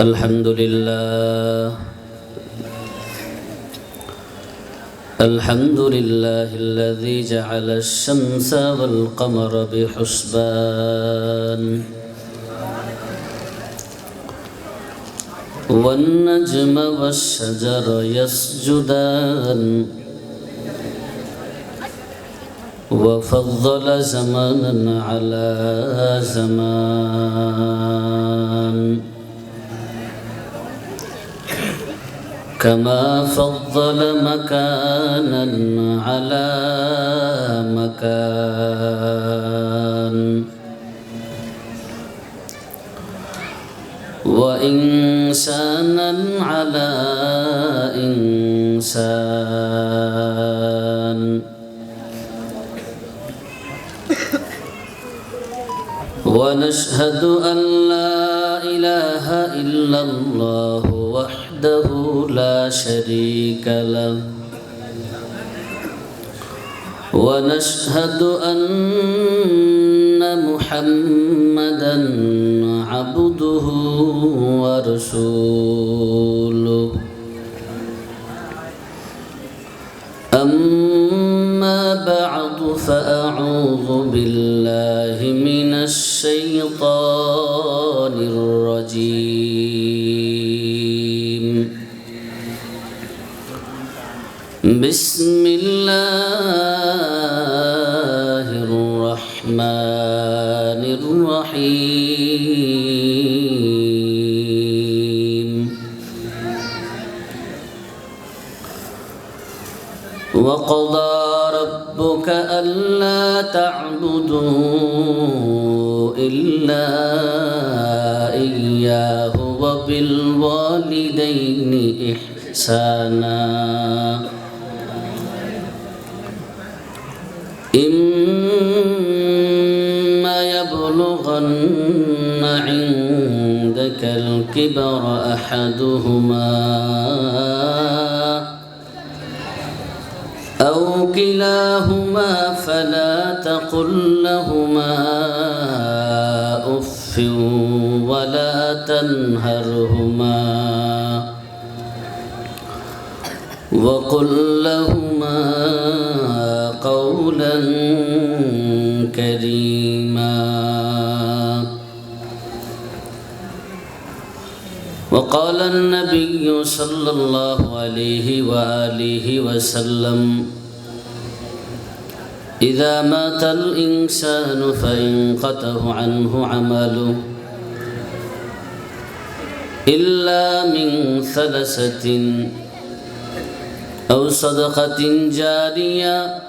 الحمد لله الذي جعل الشمس والقمر بحسبان والنجم والشجر يسجدان وفضل زمانا على زمان كما فضل مكانا على مكان وإنسانا على إنسان ونشهد أن لا إله إلا الله وحده لا شريك له ونشهد أن محمدا عبده ورسوله أما بعد فأعوذ بالله من الشيطان الرجيم بسم الله الرحمن الرحيم وقضى ربك ألا تعبدوا إلا إياه وبالوالدين إحسانا إما يبلغن عندك الكبر أحدهما أو كلاهما فلا تقل لهما أف ولا تنهرهما وقل لهما قولا كريما وقال النبي صلى الله عليه وآله وسلم إذا مات الإنسان فانقطع عنه عمله إلا من ثلاثة أو صدقة جارية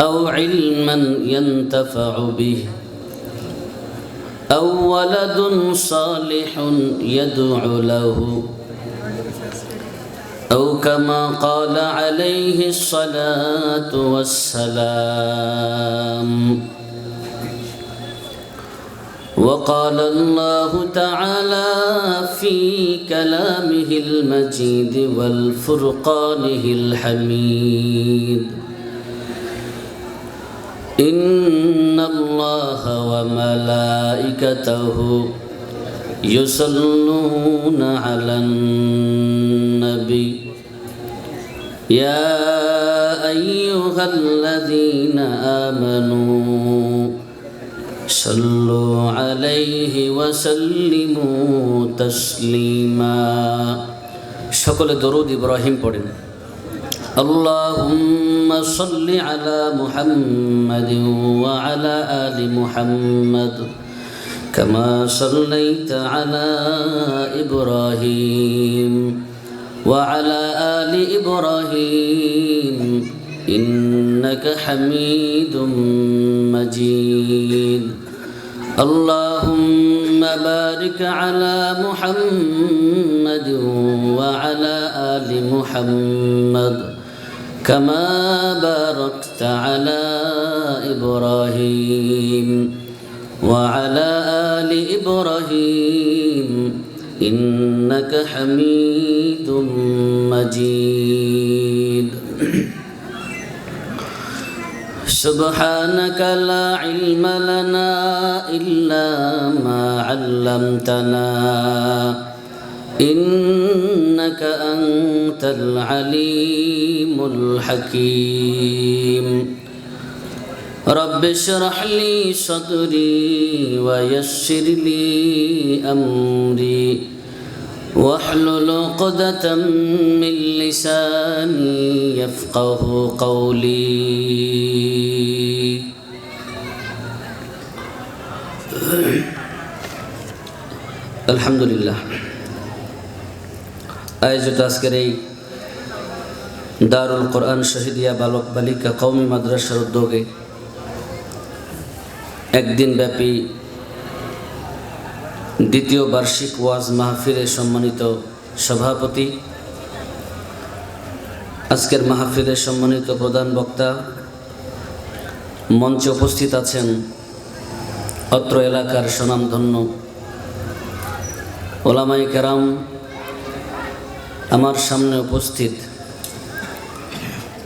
أو علما ينتفع به أو ولد صالح يدعو له أو كما قال عليه الصلاة والسلام وقال الله تعالى في كلامه المجيد والفرقانه الحميد إن الله وملائكته يصلون على النبي يا أيها الذين آمنوا صلوا عليه وسلموا تسليما شكل درود إبراهيم পড়েন اللهم صل على محمد وعلى آل محمد كما صليت على إبراهيم وعلى آل إبراهيم إنك حميد مجيد اللهم بارك على محمد وعلى آل محمد كما باركت على إبراهيم وعلى آل إبراهيم إنك حميد مجيد سبحانك لا علم لنا إلا ما علمتنا أنت العليم الحكيم رب اشرح لي صدري ويسر لي أمري واحلل عقدة من لساني يفقه قولي আলহামদুলিল্লাহ। আয়োজিত আজকের এই দারুল কোরআন শহীদিয়া বালক বালিকা কওমি মাদ্রাসার উদ্যোগে একদিন ব্যাপী দ্বিতীয় বার্ষিক ওয়াজ মাহফিলের সম্মানিত সভাপতি, আজকের মাহফিলের সম্মানিত প্রধান বক্তা, মঞ্চে উপস্থিত আছেন অত্র এলাকার স্বনামধন্য ওলামায়ে কেরাম, আমার সামনে উপস্থিত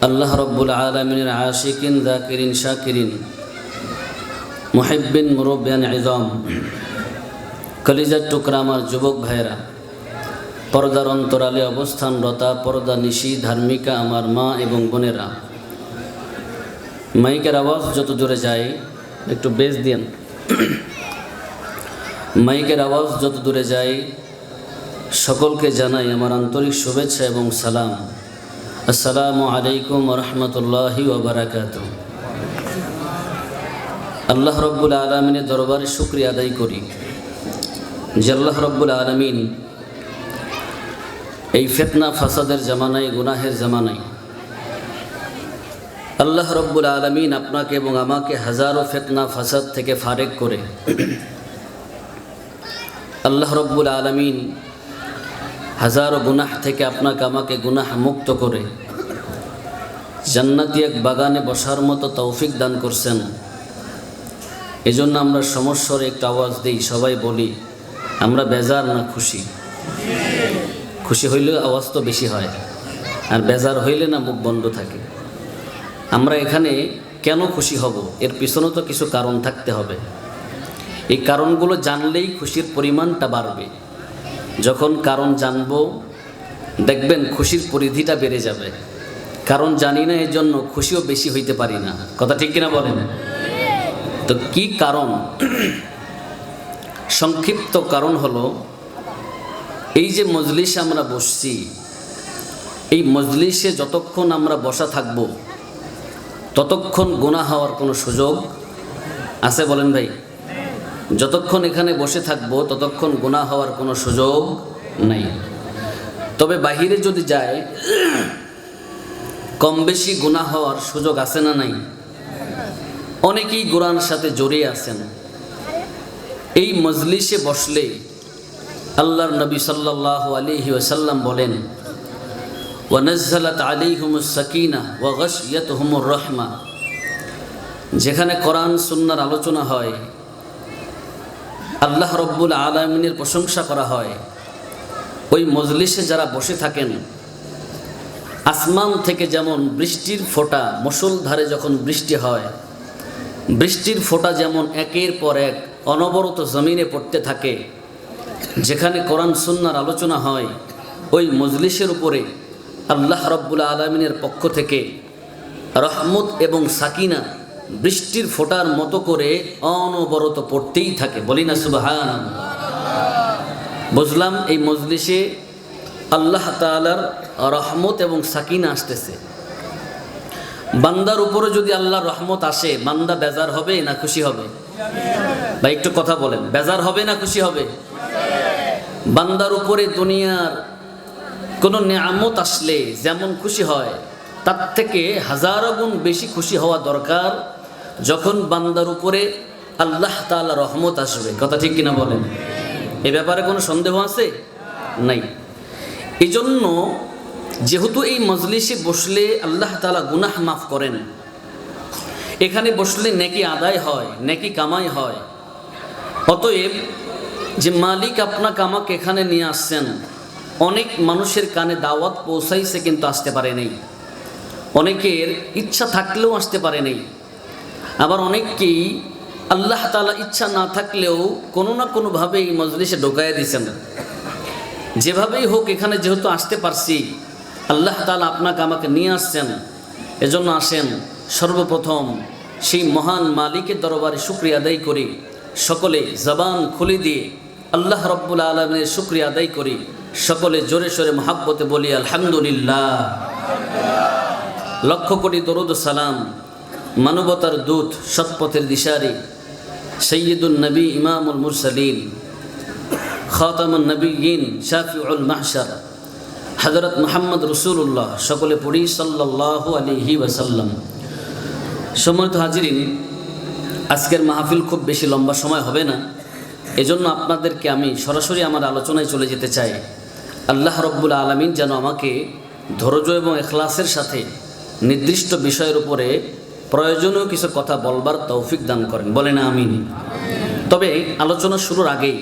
আল্লাহ রব্বুল আলামিনের আশিকিন, যাকিরিন, শাকিরিন, মুহিব্বিন, মুরব্বিয়ান ইযম, কলিজার টুকরা আমার যুবক ভাইয়েরা, পর্দার অন্তরালে অবস্থানরতা পর্দা নিশি ধার্মিকা আমার মা এবং বোনেরা, মাইকের আওয়াজ যত জোরে যায় একটু বেস দিন, মাইকের আওয়াজ যত দূরে যায় সকলকে জানাই আমার আন্তরিক শুভেচ্ছা এবং সালাম। আসসালামু আলাইকুম ওয়া রাহমাতুল্লাহি ওয়া বারাকাতুহু। আল্লাহ রব্বুল আলামিনের দরবারে শুকরিয়া আদায় করি যে আল্লাহ রব্বুল আলামিন এই ফিতনা ফাসাদের জামানায়, গুনাহের জামানায় আল্লাহ রব্বুল আলামিন আপনাকে এবং আমাকে হাজারো ফিতনা ফাসাদ থেকে ফারেক করে আল্লাহ রব্বুল আলামিন হাজারো গুনাহ থেকে আপনাকে আমাকে গুনাহ মুক্ত করে জান্নাতি এক বাগানে বসার মতো তৌফিক দান করছেন। এজন্য আমরা সমস্যার একটু আওয়াজ দিই, সবাই বলি আমরা বেজার না খুশি? খুশি হইলে আওয়াজ তো বেশি হয়, আর বেজার হইলে না মুখ বন্ধ থাকে। আমরা এখানে কেন খুশি হব, এর পিছনে তো কিছু কারণ থাকতে হবে। এই কারণগুলো জানলেই খুশির পরিমাণটা বাড়বে। যখন কারণ জানবো দেখবেন খুশির পরিধিটা বেড়ে যাবে। কারণ জানি না, এই জন্য খুশিও বেশি হইতে পারি না। কথা ঠিক কিনা বলেন? তো কি কারণ? সংক্ষিপ্ত কারণ হলো এই যে মজলিসে আমরা বসছি, এই মজলিসে যতক্ষণ আমরা বসা থাকব ততক্ষণ গুনাহ হওয়ার কোনো সুযোগ আছে? বলেন ভাই। যতক্ষণ এখানে বসে থাকবো ততক্ষণ গুনাহ হওয়ার কোনো সুযোগ নাই। তবে বাহিরে যদি যায় কম বেশি গুনাহ হওয়ার সুযোগ আছে না নাই? অনেকেই কোরআনের সাথে জড়িয়ে আছেন। এই মজলিসে বসলে আল্লাহর নবী সাল্লাল্লাহু আলাইহি ওয়াসাল্লাম বলেন, ওয়ানাজ্জালাত আলাইহিমুস সাকিনাহ ওয়া গাশিয়াতুহুমুর রাহমা। যেখানে কোরআন সুন্নাহর আলোচনা হয়, আল্লাহ রব্বুল আলামিনের প্রশংসা করা হয়, ওই মজলিসে যারা বসে থাকেন আসমান থেকে যেমন বৃষ্টির ফোঁটা, মুষলধারে যখন বৃষ্টি হয়, বৃষ্টির ফোঁটা যেমন একের পর এক অনবরত জমিনে পড়তে থাকে, যেখানে কোরআন সুন্নাহর আলোচনা হয় ওই মজলিসের উপরে আল্লাহ রব্বুল আলামিনের পক্ষ থেকে রহমত এবং সাকিনা বৃষ্টির ফোঁটার মতো করে অনবরত পড়তেই থাকে। বলি না সুবহানাল্লাহ। বুঝলাম এই মজলিসে আল্লাহ তাআলার রহমত এবং সাকিনা আসতেছে। বান্দার উপরে যদি আল্লাহর রহমত আসে, বান্দা বেজার হবে না খুশি হবে? ভাই একটু কথা বলেন, বেজার হবে না খুশি হবে? বান্দার উপরে দুনিয়ার কোনো নেয়ামত আসলে যেমন খুশি হয়, তার থেকে হাজারো গুণ বেশি খুশি হওয়া দরকার যখন বান্দার উপরে আল্লাহ তাআলা রহমত আসবে। কথা ঠিক কিনা বলেন? এ ব্যাপারে কোনো সন্দেহ আছে? নাই। এই জন্য যেহেতু এই মজলিসে বসলে আল্লাহ তাআলা গুনাহ মাফ করেন, এখানে বসলে নেকি আদায় হয়, নেকি কামাই হয়। অতএব যে মালিক আপনাকে আমাকে এখানে নিয়ে আসছেন, অনেক মানুষের কানে দাওয়াত পৌঁছাইছে কিন্তু আসতে পারে নাই। অনেকের ইচ্ছা থাকলেও আসতে পারে নাই। আবার অনেককেই আল্লাহ তাআলা ইচ্ছা না থাকলেও কোনো না কোনোভাবে এই মজলিসে ঢোকাইয়া দিয়েছেন। যেভাবেই হোক এখানে যেহেতু আসতে পারছি, আল্লাহ তাআলা আপনাকে আমাকে নিয়ে আসছেন, এজন্য আসেন সর্বপ্রথম সেই মহান মালিকের দরবারে শুকরিয়া আদায় করি। সকলে জবান খুলে দিয়ে আল্লাহ রব্বুল আলামিনের শুকরিয়া আদায় করি। সকলে জোরে সোরে মহাব্বতে বলি আলহামদুলিল্লাহ। লক্ষ কোটি দরুদ ও সালাম মানবতার দূত, সৎপথের দিশারি, সৈয়দুন নবী ইমামুল মুরসালিন, খাতামুন নবিয়্যিন, শাফিউল মাহশার, হযরত মুহাম্মদ রাসূলুল্লাহ, সকলে পড়ি সাল্লাল্লাহু আলাইহি ওয়াসাল্লাম। সম্মানিত হাজিরিন, আজকের মাহফিল খুব বেশি লম্বা সময় হবে না, এজন্য আপনাদেরকে আমি সরাসরি আমার আলোচনায় চলে যেতে চাই। আল্লাহ রব্বুল আলামিন যেন আমাকে ধৈর্য এবং ইখলাসের সাথে নির্দিষ্ট বিষয়ের উপরে প্রয়োজনীয় কিছু কথা বলবার তৌফিক দান করেন, বলেন আমিন। তবে আলোচনা শুরুর আগেই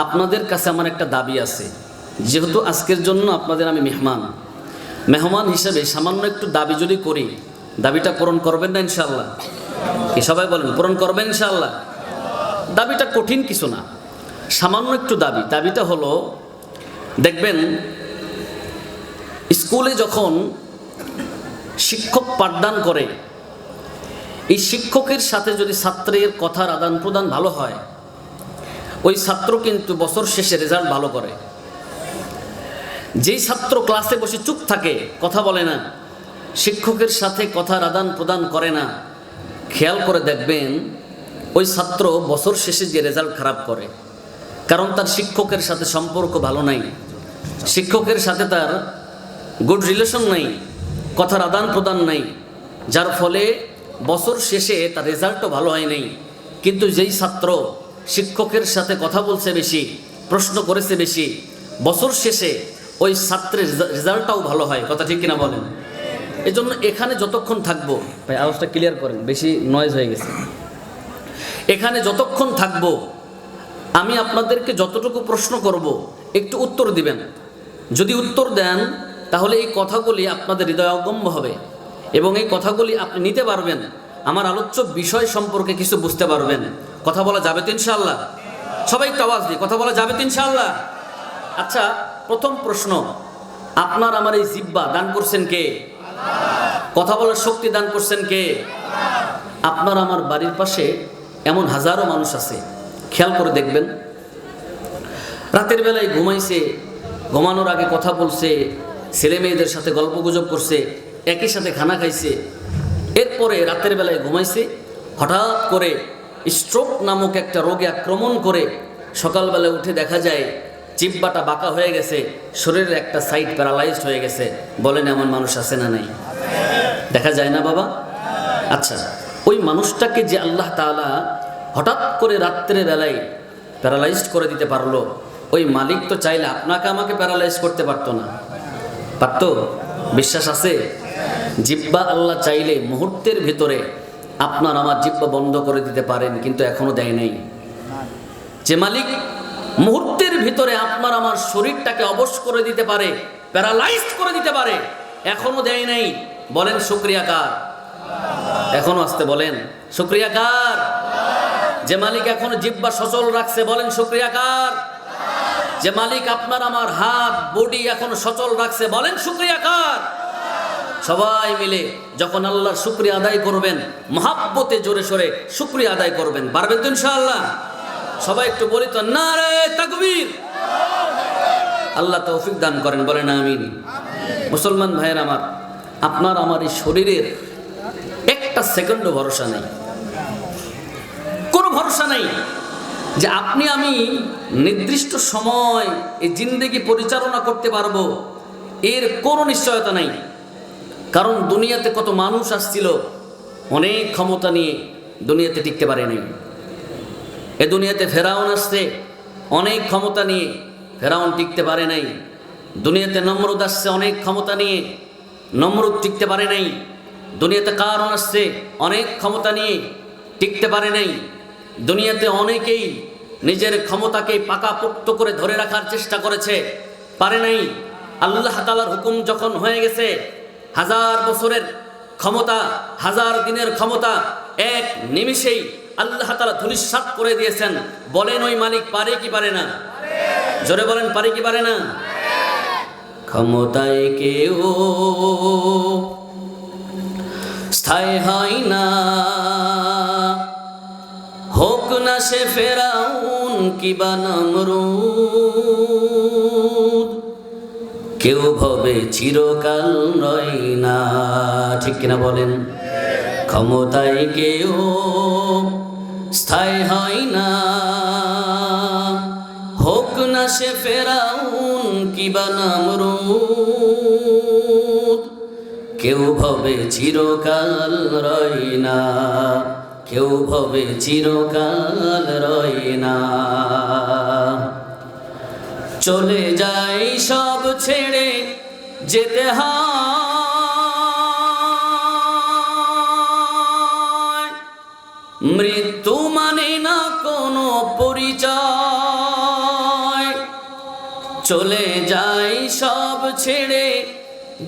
আপনাদের কাছে আমার একটা দাবি আছে। যেহেতু আজকের জন্য আপনাদের আমি মেহমান হিসেবে সামান্য একটু দাবি যদি করি, দাবিটা পূরণ করবেন না ইনশাআল্লাহ? কি সবাই বলেন পূরণ করবেন ইনশাআল্লাহ? দাবিটা কঠিন কিছু না, সামান্য একটু দাবি। দাবিটা হলো, দেখবেন স্কুলে যখন শিক্ষক পাঠদান করে, এই শিক্ষকের সাথে যদি ছাত্রের কথার আদান প্রদান ভালো হয়, ওই ছাত্র কিন্তু বছর শেষে রেজাল্ট ভালো করে। যেই ছাত্র ক্লাসে বসে চুপ থাকে, কথা বলে না, শিক্ষকের সাথে কথার আদান প্রদান করে না, খেয়াল করে দেখবেন ওই ছাত্র বছর শেষে যে রেজাল্ট খারাপ করে। কারণ তার শিক্ষকের সাথে সম্পর্ক ভালো নাই, শিক্ষকের সাথে তার গুড রিলেশন নাই, কথার আদান প্রদান নাই, যার ফলে বছর শেষে তার রেজাল্টও ভালো হয় নাই। কিন্তু যেই ছাত্র শিক্ষকের সাথে কথা বলছে বেশি, প্রশ্ন করেছে বেশি, বছর শেষে ওই ছাত্রের রেজাল্টটাও ভালো হয়। কথা ঠিক কিনা বলেন? এজন্য এখানে যতক্ষণ থাকবো, ভাই আওয়াজটা ক্লিয়ার করেন, বেশি নয়েজ হয়ে গেছে। এখানে যতক্ষণ থাকবো আমি আপনাদেরকে যতটুকু প্রশ্ন করব একটু উত্তর দিবেন। যদি উত্তর দেন তাহলে এই কথাগুলি আপনাদের হৃদয়ঙ্গম হবে এবং এই কথাগুলি আপনি নিতে পারবেন, আমার আলোচ্য বিষয় সম্পর্কে কিছু বুঝতে পারবেন। কথা বলা যাবে তো ইনশাআল্লাহ? সবাই একটু আওয়াজ দিয়ে কথা বলা যাবে তো ইনশাআল্লাহ? আচ্ছা, প্রথম প্রশ্ন, আপনার আমার এই জিহ্বা দান করছেন কে? কথা বলার শক্তি দান করছেন কে? আপনার আমার বাড়ির পাশে এমন হাজারো মানুষ আছে, খেয়াল করে দেখবেন, রাতের বেলায় ঘুমাইছে, ঘুমানোর আগে কথা বলছে, ছেলে মেয়েদের সাথে গল্প গুজব করছে, একই সাথে খানা খাইছে, এরপরে রাতের বেলায় ঘুমাইছে, হঠাৎ করে স্ট্রোক নামক একটা রোগে আক্রমণ করে সকালবেলায় উঠে দেখা যায় জিহ্বাটা বাঁকা হয়ে গেছে, শরীরের একটা সাইড প্যারালাইজড হয়ে গেছে। বলেন এমন মানুষ আছে না নাই? দেখা যায় না বাবা? আচ্ছা, ওই মানুষটাকে যে আল্লাহ তাআলা হঠাৎ করে রাত্রের বেলায় প্যারালাইজড করে দিতে পারলো, ওই মালিক তো চাইলে আপনাকে আমাকে প্যারালাইজ করতে পারতো না? পারতো? বিশ্বাস আছে? জিহ্বা আল্লাহ চাইলে মুহূর্তের ভিতরে আপনার আমার জিহ্বা বন্ধ করে দিতে পারেন, কিন্তু এখনো দেয় নাই। যে মালিক মুহূর্তের ভিতরে আপনার আমার শরীরটাকে অবশ করে দিতে পারে, প্যারালাইজড করে দিতে পারে, এখনো দেয় নাই। বলেন শুকরিয়া কার? এখনো আসতে বলেন শুকরিয়া কার? যে মালিক এখনো জিহ্বা সচল রাখছে, বলেন শুকরিয়া কার? যে মালিক আপনার আমার হাত বডি এখন সচল রাখছে, বলেন শুকরিয়া কার? সবাই মিলে যখন আল্লাহর শুকরিয়া আদায় করবেন, মহাব্বতে জোরে সোরে শুকরিয়া আদায় করবেন, পারবেন তো ইনশাআল্লাহ? সবাই একটু বলি তো নারে তাকবীর। আল্লাহ তৌফিক দান করেন, বলেন আমিন। মুসলমান ভাইয়ের আমার, আপনার আমার এই শরীরের একটা সেকেন্ডও ভরসা নেই, কোনো ভরসা নেই যে আপনি আমি নির্দিষ্ট সময় এই জিন্দেগি পরিচালনা করতে পারবো, এর কোনো নিশ্চয়তা নেই। কারণ দুনিয়াতে কত মানুষ আসছিল অনেক ক্ষমতা নিয়ে, দুনিয়াতে টিকতে পারেনি। এ দুনিয়াতে ফেরাউন আসছে অনেক ক্ষমতা নিয়ে, ফেরাউন টিকতে পারে নাই। দুনিয়াতে নমরুদ আসছে অনেক ক্ষমতা নিয়ে, নমরুদ টিকতে পারে নাই। দুনিয়াতে কারণ আসছে অনেক ক্ষমতা নিয়ে, টিকতে পারে নাই। দুনিয়াতে অনেকেই নিজের ক্ষমতাকে পাকাপোক্ত করে ধরে রাখার চেষ্টা করেছে, পারে নাই। আল্লাহ তাআলার হুকুম যখন হয়ে গেছে, 1000 বছরের ক্ষমতা, 1000 দিনের ক্ষমতা এক নিমিষেই আল্লাহ তাআলা ধূলিসাৎ করে দিয়েছেন। বলেন ওই মালিক পারে কি পারে না? জোরে বলেন, পারে কি পারে না? ক্ষমতায় কেউ স্থায়ী হয় না, হোক না সে ফেরাউন কিবা নমরুদ, কেউ ভবে চিরকাল রয় না। ঠিক কিনা বলেন? ক্ষমতায় কেউ স্থায়ী হয় না, হোক না সে ফেরাউন কিবা নমরুদ, কেউ ভবে চিরকাল রয় না, কেউ ভবে চিরকাল রয় না। চলে যাই সব ছেড়ে যেতে হয়, মৃত্যু মানে না কোনো পরিচয়। চলে যাই সব ছেড়ে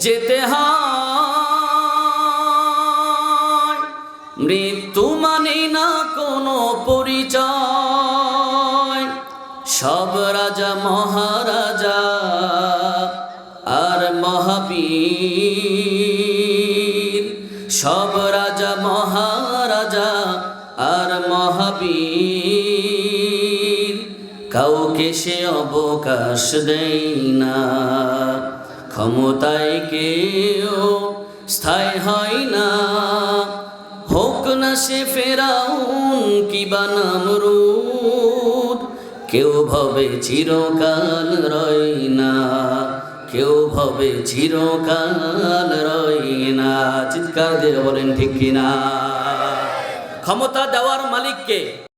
যেতে হয়, মৃত্যু মানে না কোনো পরিচয়। সব রাজা মহারাজা আর মহাবীর, সব রাজা মহারাজা আর মহাবীর, কাউকে সে অবকাশ দেয় না। ক্ষমতায় কেউ স্থায়ী হয় না, হোক না সে ফেরাউন কিবা নমরুদ, কেউ ভবে চিরকাল রয় না, কেউ ভবে চিরকাল রয় না। চিৎকার দিয়ে বলেন ঠিক কিনা? ক্ষমতা দেওয়ার মালিককে।